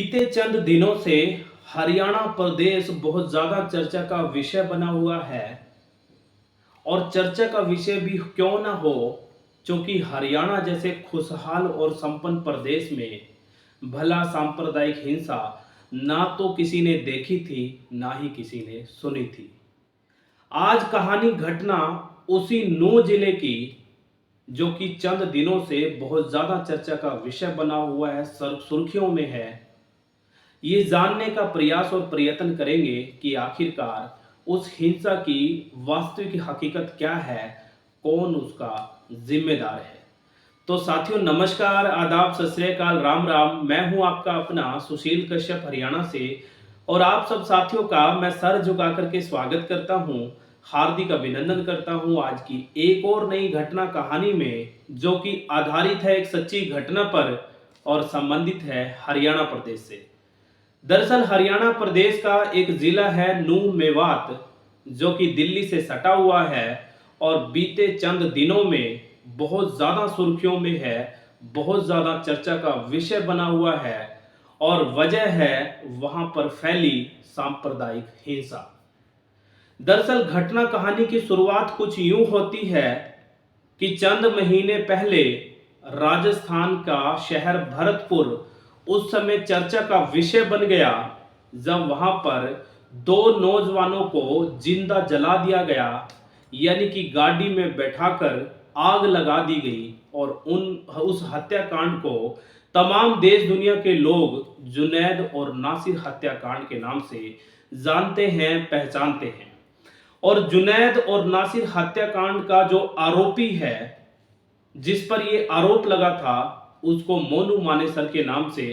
बीते चंद दिनों से हरियाणा प्रदेश बहुत ज़्यादा चर्चा का विषय बना हुआ है। और चर्चा का विषय भी क्यों ना हो, क्योंकि हरियाणा जैसे खुशहाल और संपन्न प्रदेश में भला सांप्रदायिक हिंसा ना तो किसी ने देखी थी, ना ही किसी ने सुनी थी। आज कहानी घटना उसी नूंह जिले की, जो कि चंद दिनों से बहुत ज़्यादा चर्चा का विषय बना हुआ है, सुर्खियों में है। ये जानने का प्रयास और प्रयत्न करेंगे कि आखिरकार उस हिंसा की वास्तविक हकीकत क्या है, कौन उसका जिम्मेदार है। तो साथियों, नमस्कार, आदाब, सत श्री अकाल, राम राम। मैं हूं आपका अपना सुशील कश्यप हरियाणा से, और आप सब साथियों का मैं सर झुका करके स्वागत करता हूं, हार्दिक अभिनंदन करता हूं आज की एक और नई घटना कहानी में, जो कि आधारित है एक सच्ची घटना पर और संबंधित है हरियाणा प्रदेश से। दरअसल हरियाणा प्रदेश का एक जिला है नूंह मेवात, जो कि दिल्ली से सटा हुआ है और बीते चंद दिनों में बहुत ज़्यादा सुर्खियों में है, बहुत ज़्यादा चर्चा का विषय बना हुआ है। और वजह है वहां पर फैली सांप्रदायिक हिंसा। दरअसल घटना कहानी की शुरुआत कुछ यूं होती है कि चंद महीने पहले राजस्थान का शहर भरतपुर उस समय चर्चा का विषय बन गया, जब वहां पर दो नौजवानों को जिंदा जला दिया गया, यानी कि गाड़ी में बैठाकर आग लगा दी गई। और उस हत्याकांड को तमाम देश दुनिया के लोग जुनैद और नासिर हत्याकांड के नाम से जानते हैं, पहचानते हैं। और जुनैद और नासिर हत्याकांड का जो आरोपी है, जिस पर ये आरोप लगा था, उसको मोनू मानेसर के नाम से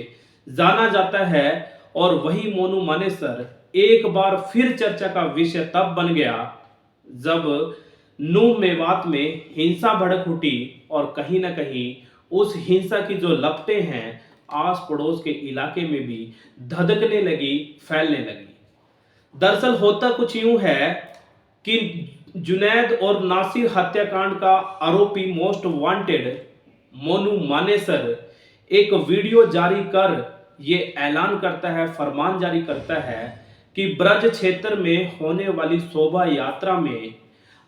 जाना जाता है। और वही मोनू मानेसर एक बार फिर चर्चा का विषय तब बन गया जब नूंह मेवात में हिंसा भड़क उठी, और कहीं ना कहीं उस हिंसा की जो लपटें हैं आस पड़ोस के इलाके में भी धधकने लगी, फैलने लगी। दरअसल होता कुछ यूं है कि जुनैद और नासिर हत्याकांड का आरोपी मोस्ट वांटेड मोनू मानेसर एक वीडियो जारी कर ये ऐलान करता है, फरमान जारी करता है कि ब्रज क्षेत्र में होने वाली शोभा यात्रा में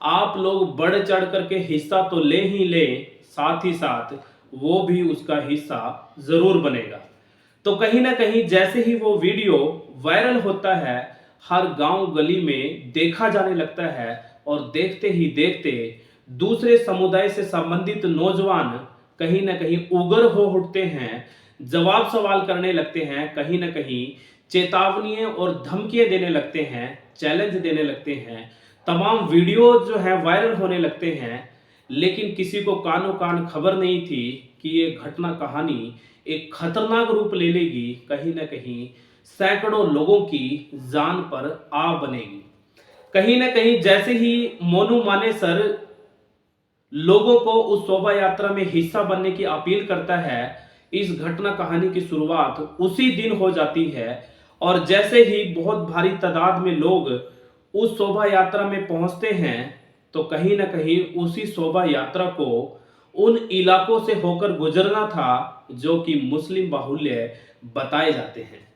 आप लोग बढ़ चढ़ करके हिस्सा तो ले ही ले, साथ ही साथ वो भी उसका हिस्सा जरूर बनेगा। तो कहीं ना कहीं जैसे ही वो वीडियो वायरल होता है, हर गांव गली में देखा जाने लगता है, और देखते ही देखते दूसरे समुदाय से संबंधित नौजवान कहीं ना कहीं उग्र हो उठते हैं, जवाब सवाल करने लगते हैं, कहीं ना कहीं चेतावनियां और धमकियां देने लगते हैं, चैलेंज देने लगते हैं, तमाम वीडियो जो है वायरल होने लगते हैं। लेकिन किसी को कानो कान खबर नहीं थी कि ये घटना कहानी एक खतरनाक रूप ले लेगी, कहीं ना कहीं सैकड़ों लोगों की जान पर आ बनेगी। कहीं ना कहीं जैसे ही मोनू मानेसर लोगों को उस शोभा यात्रा में हिस्सा बनने की अपील करता है, इस घटना कहानी की शुरुआत उसी दिन हो जाती है। और जैसे ही बहुत भारी तादाद में लोग उस शोभा यात्रा में पहुंचते हैं, तो कहीं ना कहीं उसी शोभा यात्रा को उन इलाकों से होकर गुजरना था जो कि मुस्लिम बाहुल्य बताए जाते हैं।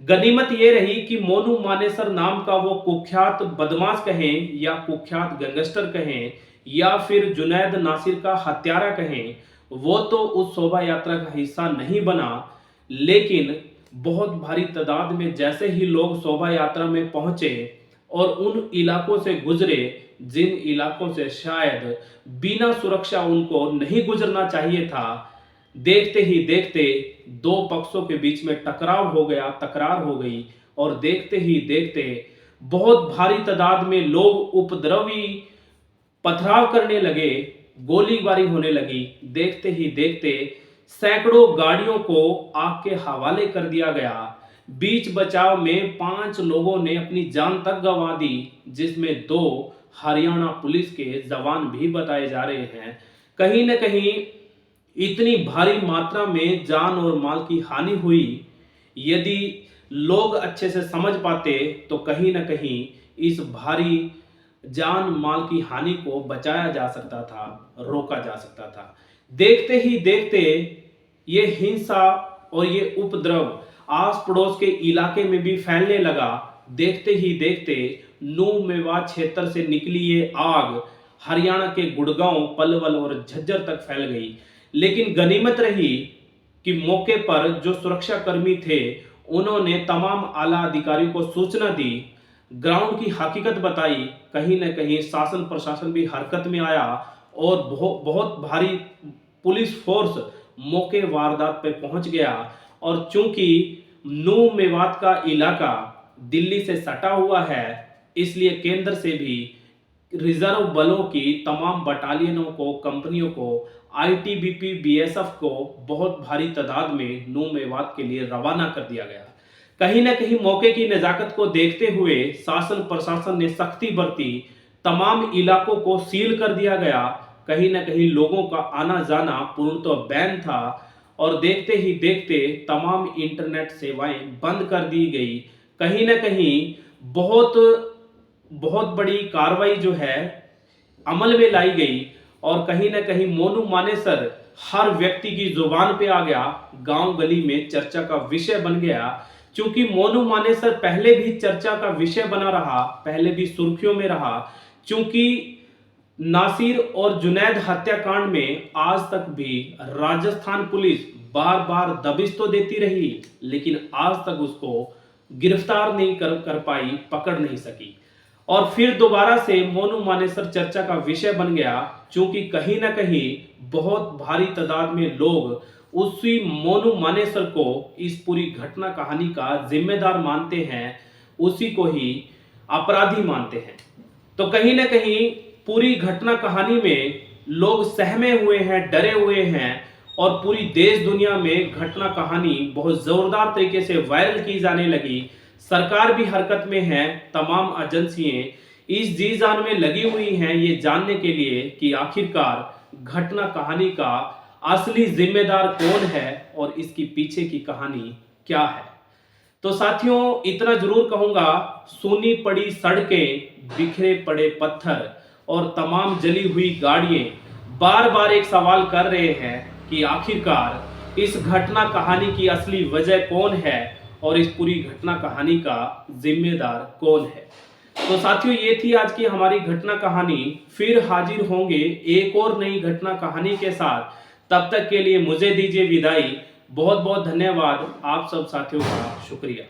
गनीमत ये रही कि मोनू मानेसर नाम का वो कुख्यात बदमाश कहें या कुख्यात गैंगस्टर कहें या फिर जुनैद नासिर का हत्यारा कहें, वो तो उस शोभा यात्रा का हिस्सा नहीं बना। लेकिन बहुत भारी तादाद में जैसे ही लोग शोभा यात्रा में पहुंचे और उन इलाकों से गुजरे जिन इलाकों से शायद बिना सुरक्षा उनको नहीं गुजरना चाहिए था, देखते ही देखते दो पक्षों के बीच में टकराव हो गया, तकरार हो गई। और देखते ही देखते बहुत भारी तादाद में लोग उपद्रवी पथराव करने लगे, गोलीबारी होने लगी। देखते ही देखते सैकड़ों गाड़ियों को आग के हवाले कर दिया गया। बीच बचाव में 5 लोगों ने अपनी जान तक गंवा दी, जिसमें 2 हरियाणा पुलिस के जवान भी बताए जा रहे हैं। कहीं न कहीं इतनी भारी मात्रा में जान और माल की हानि हुई, यदि लोग अच्छे से समझ पाते तो कहीं ना कहीं इस भारी जान माल की हानि को बचाया जा सकता था, रोका जा सकता था। देखते ही देखते ये हिंसा और ये उपद्रव आस पड़ोस के इलाके में भी फैलने लगा। देखते ही देखते नूह मेवात क्षेत्र से निकली ये आग हरियाणा के गुड़गांव, पलवल और झज्जर तक फैल गई। लेकिन गनीमत रही कि मौके पर जो सुरक्षा कर्मी थे उन्होंने तमाम आला अधिकारियों को सूचना दी, ग्राउंड की हकीकत बताई। कहीं न कहीं शासन प्रशासन भी हरकत में आया और बहुत भारी पुलिस फोर्स मौके वारदात पे पहुंच गया। और चूंकि नूह मेवात का इलाका दिल्ली से सटा हुआ है, इसलिए केंद्र से भी रिजर्व बलों की तमाम बटालियनों को, कंपनियों को, आईटीबीपी, बीएसएफ को बहुत भारी तादाद में नूह मेवात के लिए रवाना कर दिया गया। कहीं न कहीं मौके की नज़ाकत को देखते हुए शासन प्रशासन ने सख्ती बरती, तमाम इलाकों को सील कर दिया गया। कहीं न कहीं लोगों का आना जाना पूर्णतः बैन था और देखते ही देखते तमाम इंटरनेट सेवाएं बंद कर दी गई। कहीं न कहीं बहुत बहुत बड़ी कार्रवाई जो है अमल में लाई गई और कहीं न कहीं मोनू मानेसर हर व्यक्ति की जुबान पे आ गया, गांव गली में चर्चा का विषय बन गया। क्योंकि मोनू मानेसर पहले भी चर्चा का विषय बना रहा, पहले भी सुर्खियों में रहा। क्योंकि नासिर और जुनैद हत्याकांड में आज तक भी राजस्थान पुलिस बार बार दबिश तो देती रही, लेकिन आज तक उसको गिरफ्तार नहीं कर पाई, पकड़ नहीं सकी। और फिर दोबारा से मोनू मानेसर चर्चा का विषय बन गया, क्योंकि कहीं ना कहीं बहुत भारी तादाद में लोग उसी मोनू मानेसर को इस पूरी घटना कहानी का जिम्मेदार मानते हैं, उसी को ही अपराधी मानते हैं। तो कहीं ना कहीं पूरी घटना कहानी में लोग सहमे हुए हैं, डरे हुए हैं और पूरी देश दुनिया में घटना कहानी बहुत जोरदार तरीके से वायरल की जाने लगी। सरकार भी हरकत में है, तमाम एजेंसियां इस जी जान में लगी हुई हैं ये जानने के लिए कि आखिरकार घटना कहानी का असली जिम्मेदार कौन है और इसकी पीछे की कहानी क्या है। तो साथियों, इतना जरूर कहूंगा, सूनी पड़ी सड़कें, बिखरे पड़े पत्थर और तमाम जली हुई गाड़ियां बार बार एक सवाल कर रहे हैं कि आखिरकार इस घटना कहानी की असली वजह कौन है और इस पूरी घटना कहानी का जिम्मेदार कौन है। तो साथियों, ये थी आज की हमारी घटना कहानी। फिर हाजिर होंगे एक और नई घटना कहानी के साथ। तब तक के लिए मुझे दीजिए विदाई। बहुत बहुत धन्यवाद आप सब साथियों का, शुक्रिया।